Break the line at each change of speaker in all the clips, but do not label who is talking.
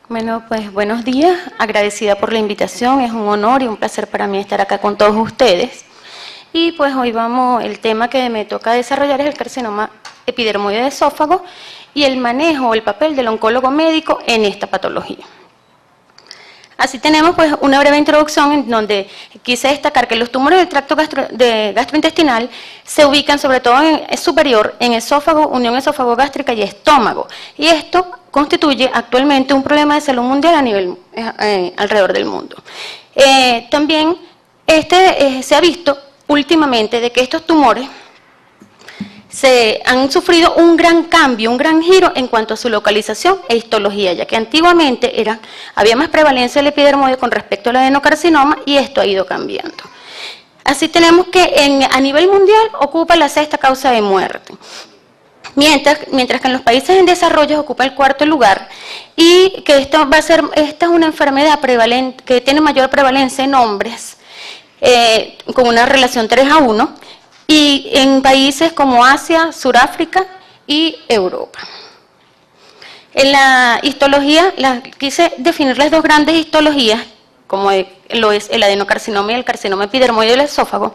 Bueno, pues buenos días, agradecida por la invitación, es un honor y un placer para mí estar acá con todos ustedes. Y pues hoy el tema que me toca desarrollar es el carcinoma epidermoide de esófago y el manejo o el papel del oncólogo médico en esta patología. Así tenemos pues una breve introducción en donde quise destacar que los tumores del tracto gastrointestinal se ubican sobre todo en superior, en esófago, unión esófago-gástrica y estómago. Y esto constituye actualmente un problema de salud mundial a nivel alrededor del mundo. También se ha visto últimamente de que estos tumores se han sufrido un gran cambio, un gran giro en cuanto a su localización e histología, ya que antiguamente había más prevalencia del epidermoide con respecto al adenocarcinoma y esto ha ido cambiando. Así tenemos que a nivel mundial ocupa la 6ª causa de muerte, mientras que en los países en desarrollo ocupa el 4º lugar y que esta es una enfermedad prevalente, que tiene mayor prevalencia en hombres, con una relación 3:1, y en países como Asia, Suráfrica y Europa. En la histología, quise definir las dos grandes histologías, como lo es el adenocarcinoma y el carcinoma epidermoide del esófago,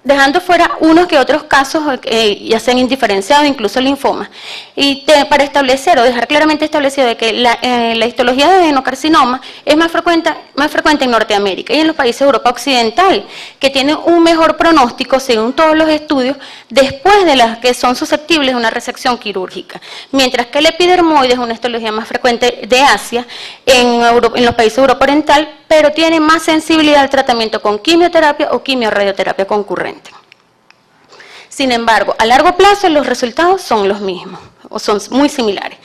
dejando fuera unos que otros casos ya sean indiferenciados, incluso linfoma, y para establecer o dejar claramente establecido de que la histología de adenocarcinoma es más frecuente en Norteamérica y en los países de Europa Occidental, que tienen un mejor pronóstico según todos los estudios después de las que son susceptibles de una resección quirúrgica, mientras que el epidermoide es una histología más frecuente de Asia, en los países de Europa Oriental, pero tiene más sensibilidad al tratamiento con quimioterapia o quimiorradioterapia concurrente. Sin embargo, a largo plazo los resultados son los mismos o son muy similares.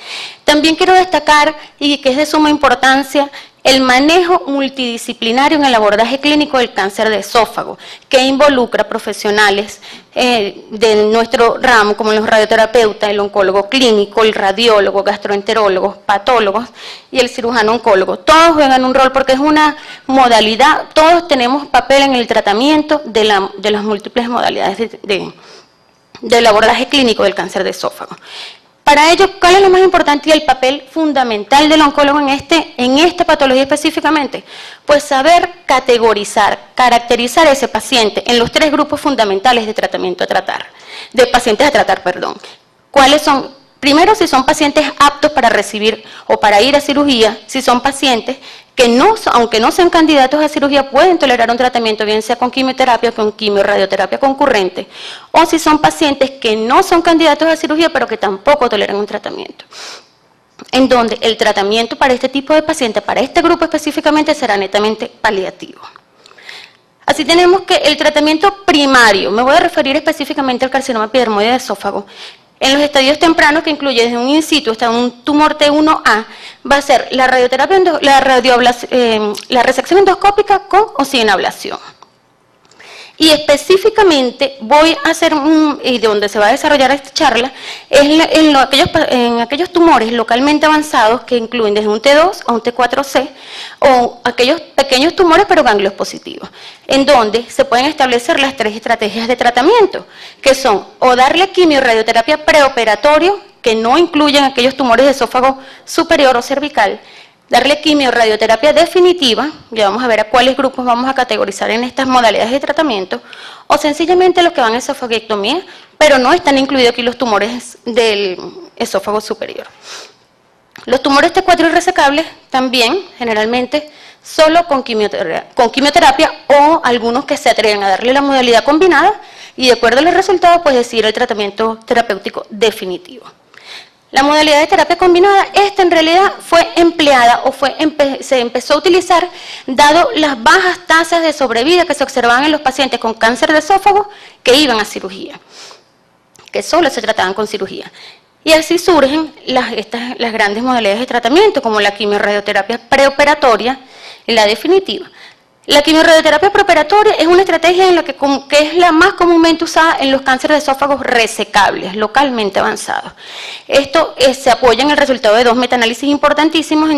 También quiero destacar, y que es de suma importancia, el manejo multidisciplinario en el abordaje clínico del cáncer de esófago, que involucra profesionales de nuestro ramo, como los radioterapeutas, el oncólogo clínico, el radiólogo, gastroenterólogos, patólogos y el cirujano oncólogo. Todos juegan un rol porque es una modalidad, todos tenemos papel en el tratamiento de las múltiples modalidades del abordaje clínico del cáncer de esófago. Para ello, ¿cuál es lo más importante y el papel fundamental del oncólogo en esta patología específicamente? Pues saber caracterizar a ese paciente en los 3 grupos fundamentales de pacientes a tratar. ¿Cuáles son? Primero, si son pacientes aptos para recibir o para ir a cirugía, si son pacientes que aunque no sean candidatos a cirugía, pueden tolerar un tratamiento, bien sea con quimioterapia o con quimiorradioterapia concurrente, o si son pacientes que no son candidatos a cirugía, pero que tampoco toleran un tratamiento, en donde el tratamiento para este tipo de pacientes, para este grupo específicamente, será netamente paliativo. Así tenemos que el tratamiento primario, me voy a referir específicamente al carcinoma epidermoide de esófago, en los estadios tempranos, que incluye desde un in situ hasta un tumor T1A, va a ser la resección endoscópica con o sin ablación. Y específicamente voy a hacer, y de donde se va a desarrollar esta charla, es en aquellos tumores localmente avanzados que incluyen desde un T2 a un T4C, o aquellos pequeños tumores pero ganglios positivos, en donde se pueden establecer las 3 estrategias de tratamiento, que son o darle quimiorradioterapia preoperatorio, que no incluyen aquellos tumores de esófago superior o cervical, darle quimiorradioterapia definitiva, ya vamos a ver a cuáles grupos vamos a categorizar en estas modalidades de tratamiento, o sencillamente los que van a esofaguectomía, pero no están incluidos aquí los tumores del esófago superior. Los tumores T4 irresecables también, generalmente, solo con quimioterapia o algunos que se atreven a darle la modalidad combinada y de acuerdo a los resultados, pues decidir el tratamiento terapéutico definitivo. La modalidad de terapia combinada, esta en realidad fue empleada o se empezó a utilizar dado las bajas tasas de sobrevida que se observaban en los pacientes con cáncer de esófago que iban a cirugía, que solo se trataban con cirugía. Y así surgen las grandes modalidades de tratamiento, como la quimiorradioterapia preoperatoria y la definitiva. La quimiorradioterapia preoperatoria es una estrategia que es la más comúnmente usada en los cánceres de esófagos resecables, localmente avanzados. Esto se apoya en el resultado de 2 metaanálisis importantísimos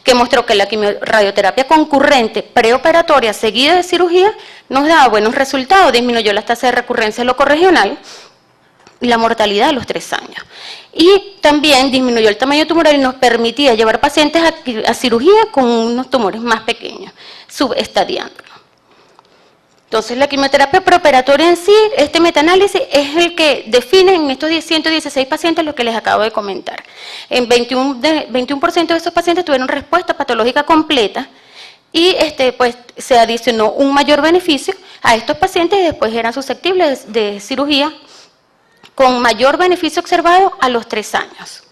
que mostró que la quimiorradioterapia concurrente preoperatoria seguida de cirugía nos daba buenos resultados, disminuyó las tasas de recurrencia locorregional, la mortalidad a los 3 años. Y también disminuyó el tamaño tumoral y nos permitía llevar pacientes a cirugía con unos tumores más pequeños, subestadiándolo. Entonces, la quimioterapia preoperatoria en sí, este metaanálisis es el que define en estos 116 pacientes lo que les acabo de comentar. En 21% de esos pacientes tuvieron respuesta patológica completa y pues, se adicionó un mayor beneficio a estos pacientes y después eran susceptibles de cirugía con mayor beneficio observado a los 3 años.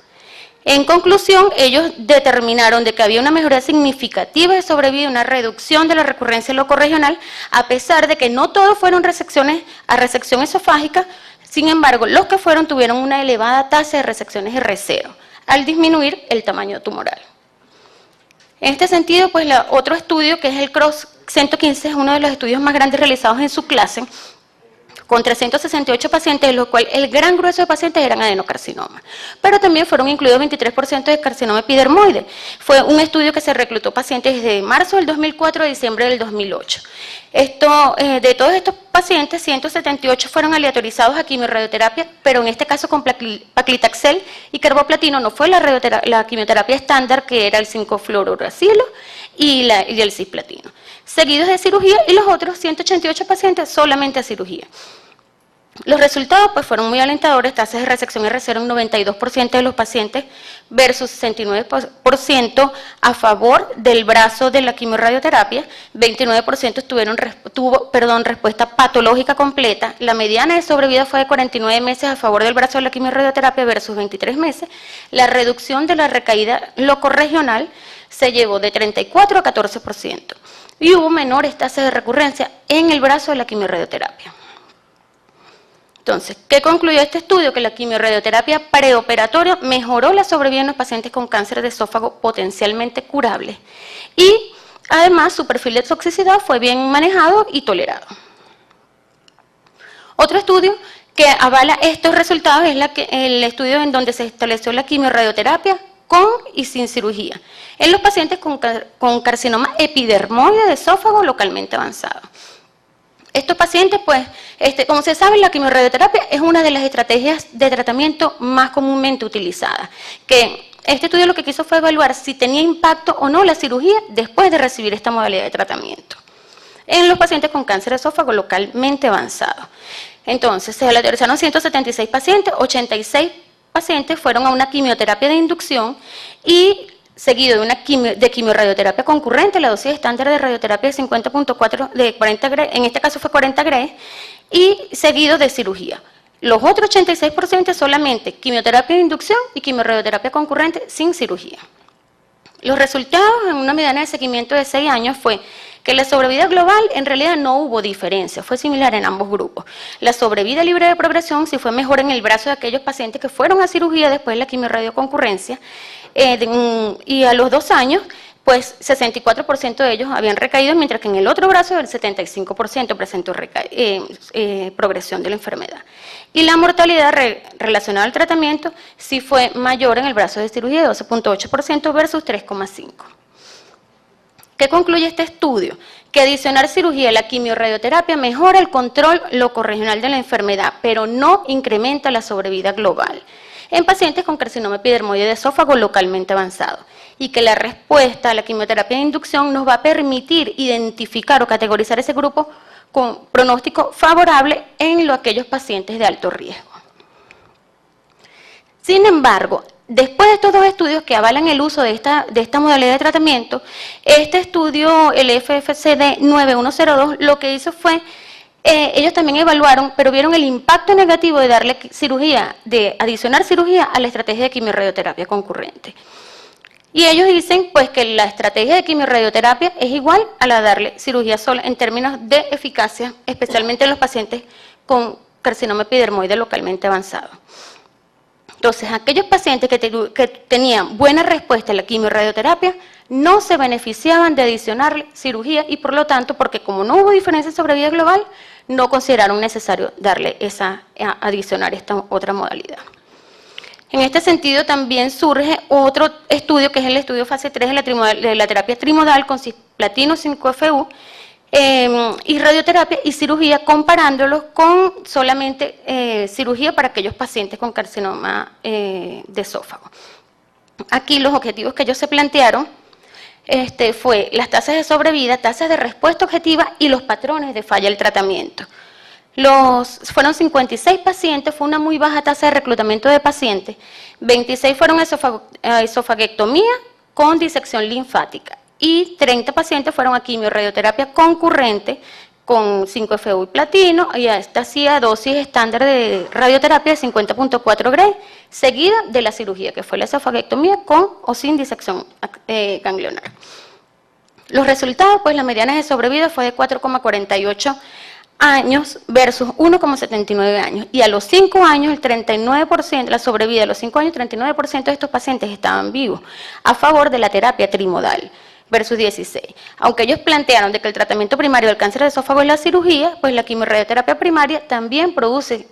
En conclusión, ellos determinaron de que había una mejoría significativa de sobrevida y una reducción de la recurrencia locorregional, a pesar de que no todos fueron resecciones a resección esofágica. Sin embargo, los que fueron tuvieron una elevada tasa de resecciones R0, al disminuir el tamaño tumoral. En este sentido, pues otro estudio, que es el CROSS 115, es uno de los estudios más grandes realizados en su clase, con 368 pacientes, de los cuales el gran grueso de pacientes eran adenocarcinoma. Pero también fueron incluidos 23% de carcinoma epidermoide. Fue un estudio que se reclutó pacientes desde marzo del 2004 a diciembre del 2008. De todos estos pacientes, 178 fueron aleatorizados a quimiorradioterapia, pero en este caso con paclitaxel y carboplatino. No fue la quimioterapia estándar, que era el 5-fluorouracilo y el cisplatino. Seguidos de cirugía, y los otros 188 pacientes solamente a cirugía. Los resultados pues fueron muy alentadores: tasas de resección R0 en 92% de los pacientes versus 69% a favor del brazo de la quimiorradioterapia, 29% tuvo respuesta patológica completa, la mediana de sobrevida fue de 49 meses a favor del brazo de la quimiorradioterapia versus 23 meses, la reducción de la recaída locorregional se llevó de 34 a 14%, y hubo menores tasas de recurrencia en el brazo de la quimiorradioterapia. Entonces, ¿qué concluyó este estudio? Que la quimiorradioterapia preoperatoria mejoró la sobrevida en los pacientes con cáncer de esófago potencialmente curable y además su perfil de toxicidad fue bien manejado y tolerado. Otro estudio que avala estos resultados es el estudio en donde se estableció la quimiorradioterapia con y sin cirugía en los pacientes con carcinoma epidermoide de esófago localmente avanzado. Estos pacientes, pues, como se sabe, la quimiorradioterapia es una de las estrategias de tratamiento más comúnmente utilizadas. Que este estudio lo que quiso fue evaluar si tenía impacto o no la cirugía después de recibir esta modalidad de tratamiento en los pacientes con cáncer de esófago localmente avanzado. Entonces, se aleatorizaron 176 pacientes, 86 pacientes fueron a una quimioterapia de inducción y seguido de quimiorradioterapia concurrente, la dosis estándar de radioterapia de 50.4 de 40 Gray, en este caso fue 40 Gray, y seguido de cirugía. Los otros 86% solamente quimioterapia de inducción y quimiorradioterapia concurrente sin cirugía. Los resultados en una mediana de seguimiento de 6 años fue que la sobrevida global en realidad no hubo diferencia, fue similar en ambos grupos. La sobrevida libre de progresión sí fue mejor en el brazo de aquellos pacientes que fueron a cirugía después de la quimiorradioconcurrencia, y a los 2 años, pues 64% de ellos habían recaído, mientras que en el otro brazo el 75% presentó progresión de la enfermedad. Y la mortalidad relacionada al tratamiento sí fue mayor en el brazo de cirugía, de 12.8% versus 3.5%. ¿Qué concluye este estudio? Que adicionar cirugía a la quimiorradioterapia mejora el control locorregional de la enfermedad, pero no incrementa la sobrevida global en pacientes con carcinoma epidermoide de esófago localmente avanzado, y que la respuesta a la quimioterapia de inducción nos va a permitir identificar o categorizar ese grupo con pronóstico favorable en aquellos pacientes de alto riesgo. Sin embargo, después de estos 2 estudios que avalan el uso de esta modalidad de tratamiento, este estudio, el FFCD 9102, lo que hizo fue ellos también evaluaron, pero vieron el impacto negativo de darle cirugía, de adicionar cirugía a la estrategia de quimiorradioterapia concurrente. Y ellos dicen pues que la estrategia de quimiorradioterapia es igual a la de darle cirugía sola en términos de eficacia, especialmente en los pacientes con carcinoma epidermoide localmente avanzado. Entonces, aquellos pacientes que tenían buena respuesta a la quimiorradioterapia no se beneficiaban de adicionarle cirugía y por lo tanto, porque como no hubo diferencia de sobrevida global, no consideraron necesario adicionar esta otra modalidad. En este sentido también surge otro estudio que es el estudio fase 3 de la terapia trimodal con cisplatino 5FU, y radioterapia y cirugía, comparándolos con solamente cirugía para aquellos pacientes con carcinoma de esófago. Aquí los objetivos que ellos se plantearon fue las tasas de sobrevida, tasas de respuesta objetiva y los patrones de falla del tratamiento. Fueron 56 pacientes, fue una muy baja tasa de reclutamiento de pacientes, 26 fueron esofaguectomía con disección linfática y 30 pacientes fueron a quimiorradioterapia concurrente con 5-FU y platino, y esta hacía dosis estándar de radioterapia de 50.4 Gray, seguida de la cirugía, que fue la esofaguectomía con o sin disección ganglionar. Los resultados, pues la mediana de sobrevida fue de 4,48 años versus 1,79 años, y a los 5 años el 39%, la sobrevida a los 5 años, 39% de estos pacientes estaban vivos, a favor de la terapia trimodal versus 16. Aunque ellos plantearon de que el tratamiento primario del cáncer de esófago es la cirugía, pues la quimiorradioterapia primaria también produce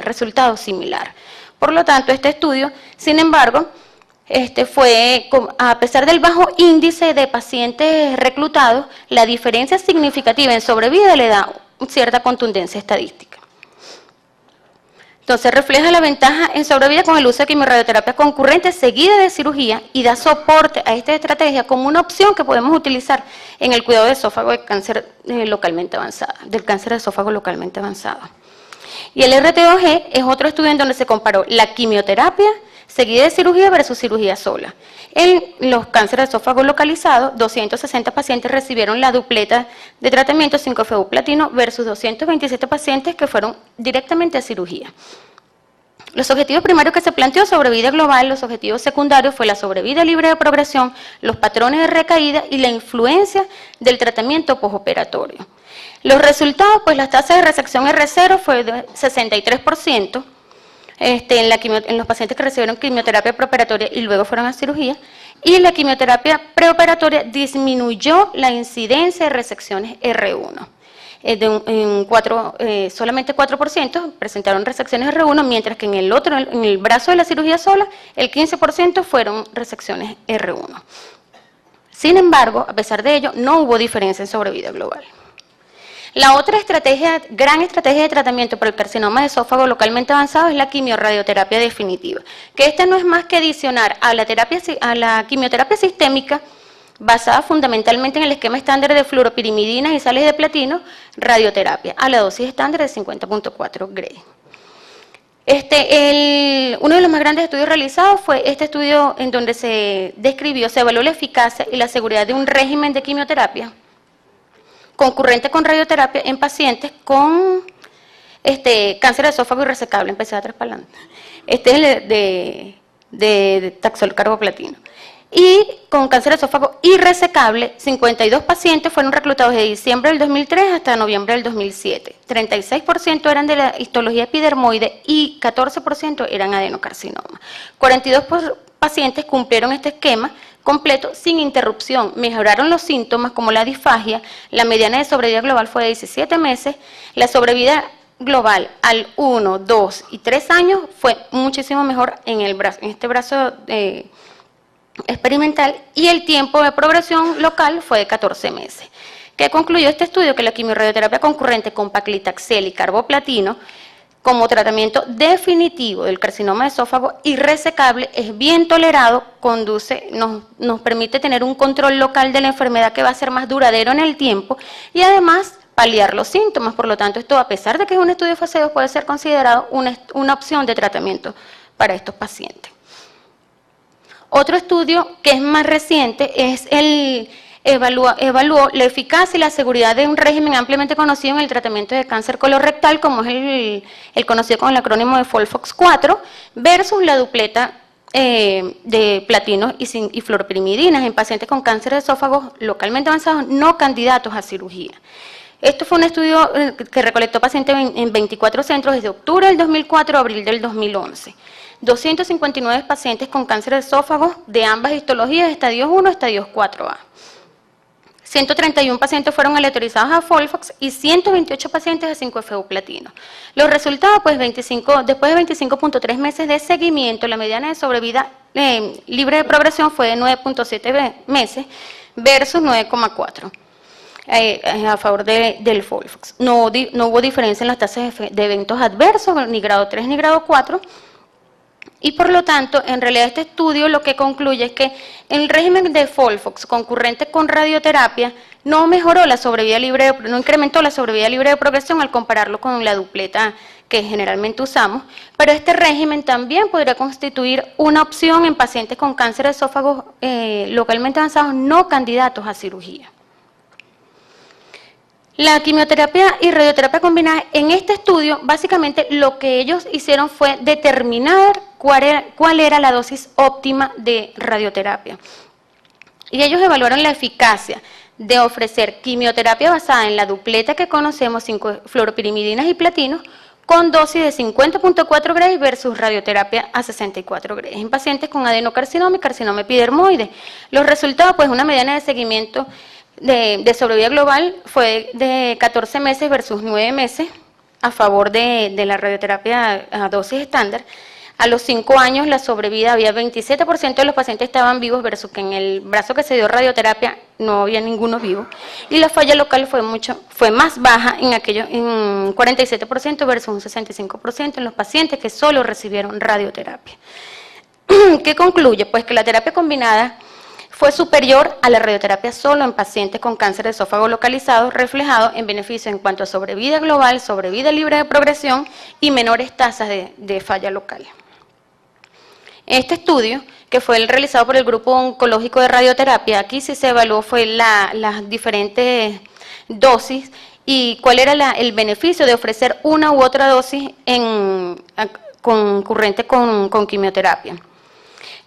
resultados similares. Por lo tanto, este estudio, sin embargo, fue, a pesar del bajo índice de pacientes reclutados, la diferencia significativa en sobrevida le da cierta contundencia estadística. Entonces refleja la ventaja en sobrevida con el uso de quimiorradioterapia concurrente seguida de cirugía y da soporte a esta estrategia como una opción que podemos utilizar en el cuidado de esófago de cáncer localmente avanzado, del cáncer de esófago localmente avanzado. Y el RT2G es otro estudio en donde se comparó la quimioterapia seguida de cirugía versus cirugía sola. En los cánceres de esófago localizados, 260 pacientes recibieron la dupleta de tratamiento 5-FU platino versus 227 pacientes que fueron directamente a cirugía. Los objetivos primarios que se planteó, sobrevida global, los objetivos secundarios fue la sobrevida libre de progresión, los patrones de recaída y la influencia del tratamiento postoperatorio. Los resultados, pues las tasas de resección R0 fue de 63%, en los pacientes que recibieron quimioterapia preoperatoria y luego fueron a cirugía, y la quimioterapia preoperatoria disminuyó la incidencia de resecciones R1. Solamente 4% presentaron resecciones R1, mientras que en el brazo de la cirugía sola, el 15% fueron resecciones R1. Sin embargo, a pesar de ello, no hubo diferencia en sobrevida global. La otra gran estrategia de tratamiento para el carcinoma de esófago localmente avanzado es la quimiorradioterapia definitiva, que esta no es más que adicionar a la quimioterapia sistémica, basada fundamentalmente en el esquema estándar de fluoropirimidinas y sales de platino, radioterapia, a la dosis estándar de 50.4 Gray. Uno de los más grandes estudios realizados fue este estudio en donde se evaluó la eficacia y la seguridad de un régimen de quimioterapia concurrente con radioterapia en pacientes con cáncer de esófago irresecable, empecé a atrás para adelante. Este es el de taxol carboplatino. Y con cáncer de esófago irresecable, 52 pacientes fueron reclutados de diciembre del 2003 hasta noviembre del 2007. 36% eran de la histología epidermoide y 14% eran adenocarcinoma. 42 pacientes cumplieron este esquema completo sin interrupción, mejoraron los síntomas como la disfagia, la mediana de sobrevida global fue de 17 meses, la sobrevida global al 1, 2 y 3 años fue muchísimo mejor en este brazo experimental, y el tiempo de progresión local fue de 14 meses. ¿Qué concluyó este estudio? Que la quimiorradioterapia concurrente con paclitaxel y carboplatino como tratamiento definitivo del carcinoma de esófago irresecable es bien tolerado, nos permite tener un control local de la enfermedad que va a ser más duradero en el tiempo y además paliar los síntomas. Por lo tanto, esto, a pesar de que es un estudio fase 2, puede ser considerado una opción de tratamiento para estos pacientes. Otro estudio que es más reciente es evaluó la eficacia y la seguridad de un régimen ampliamente conocido en el tratamiento de cáncer colorectal, como es el conocido con el acrónimo de FOLFOX4, versus la dupleta de platino y fluoropirimidinas en pacientes con cáncer de esófago localmente avanzados no candidatos a cirugía. Esto fue un estudio que recolectó pacientes en 24 centros desde octubre del 2004 a abril del 2011. 259 pacientes con cáncer de esófago de ambas histologías, estadios 1 y estadios 4A. 131 pacientes fueron aleatorizados a FOLFOX y 128 pacientes a 5-FU platino. Los resultados, pues después de 25.3 meses de seguimiento, la mediana de sobrevida libre de progresión fue de 9.7 meses versus 9,4. a favor del FOLFOX. No hubo diferencia en las tasas de eventos adversos, ni grado 3 ni grado 4, y por lo tanto, en realidad este estudio lo que concluye es que el régimen de FOLFOX concurrente con radioterapia no mejoró la sobrevida libre, no incrementó la sobrevida libre de progresión al compararlo con la dupleta que generalmente usamos, pero este régimen también podría constituir una opción en pacientes con cáncer de esófago localmente avanzados no candidatos a cirugía. La quimioterapia y radioterapia combinada, en este estudio, básicamente lo que ellos hicieron fue determinar cuál era la dosis óptima de radioterapia. Y ellos evaluaron la eficacia de ofrecer quimioterapia basada en la dupleta que conocemos, 5 fluoropirimidinas y platinos, con dosis de 50.4 Gray versus radioterapia a 64 Gray en pacientes con adenocarcinoma y carcinoma epidermoide. Los resultados, pues una mediana de seguimiento de sobrevida global fue de 14 meses versus 9 meses a favor de la radioterapia a dosis estándar. A los 5 años la sobrevida había 27% de los pacientes estaban vivos versus que en el brazo que se dio radioterapia no había ninguno vivo. Y la falla local fue más baja en 47% versus un 65% en los pacientes que solo recibieron radioterapia. ¿Qué concluye? Pues que la terapia combinada fue superior a la radioterapia solo en pacientes con cáncer de esófago localizado, reflejado en beneficio en cuanto a sobrevida global, sobrevida libre de progresión y menores tasas de falla local. Este estudio, que fue el realizado por el Grupo Oncológico de Radioterapia, aquí sí se evaluó fue las diferentes dosis y cuál era el beneficio de ofrecer una u otra dosis concurrente con quimioterapia.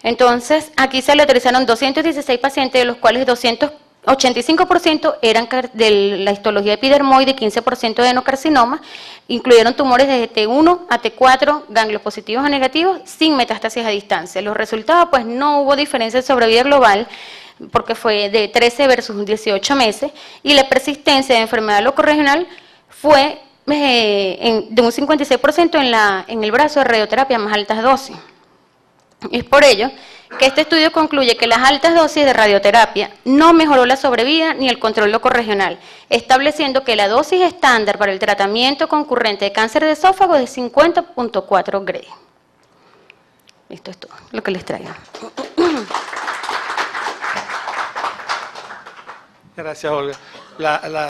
Entonces, aquí se le autorizaron 216 pacientes, de los cuales 285% eran de la histología epidermoide, 15% de adenocarcinoma, incluyeron tumores de T1 a T4, ganglios positivos o negativos, sin metástasis a distancia. Los resultados, pues no hubo diferencia de sobrevida global, porque fue de 13 versus 18 meses, y la persistencia de enfermedad locorregional fue de un 56% en el brazo de radioterapia más altas dosis. Es por ello que este estudio concluye que las altas dosis de radioterapia no mejoró la sobrevida ni el control locorregional, estableciendo que la dosis estándar para el tratamiento concurrente de cáncer de esófago es 50.4 Gray. Esto es todo lo que les traigo.
Gracias, Olga.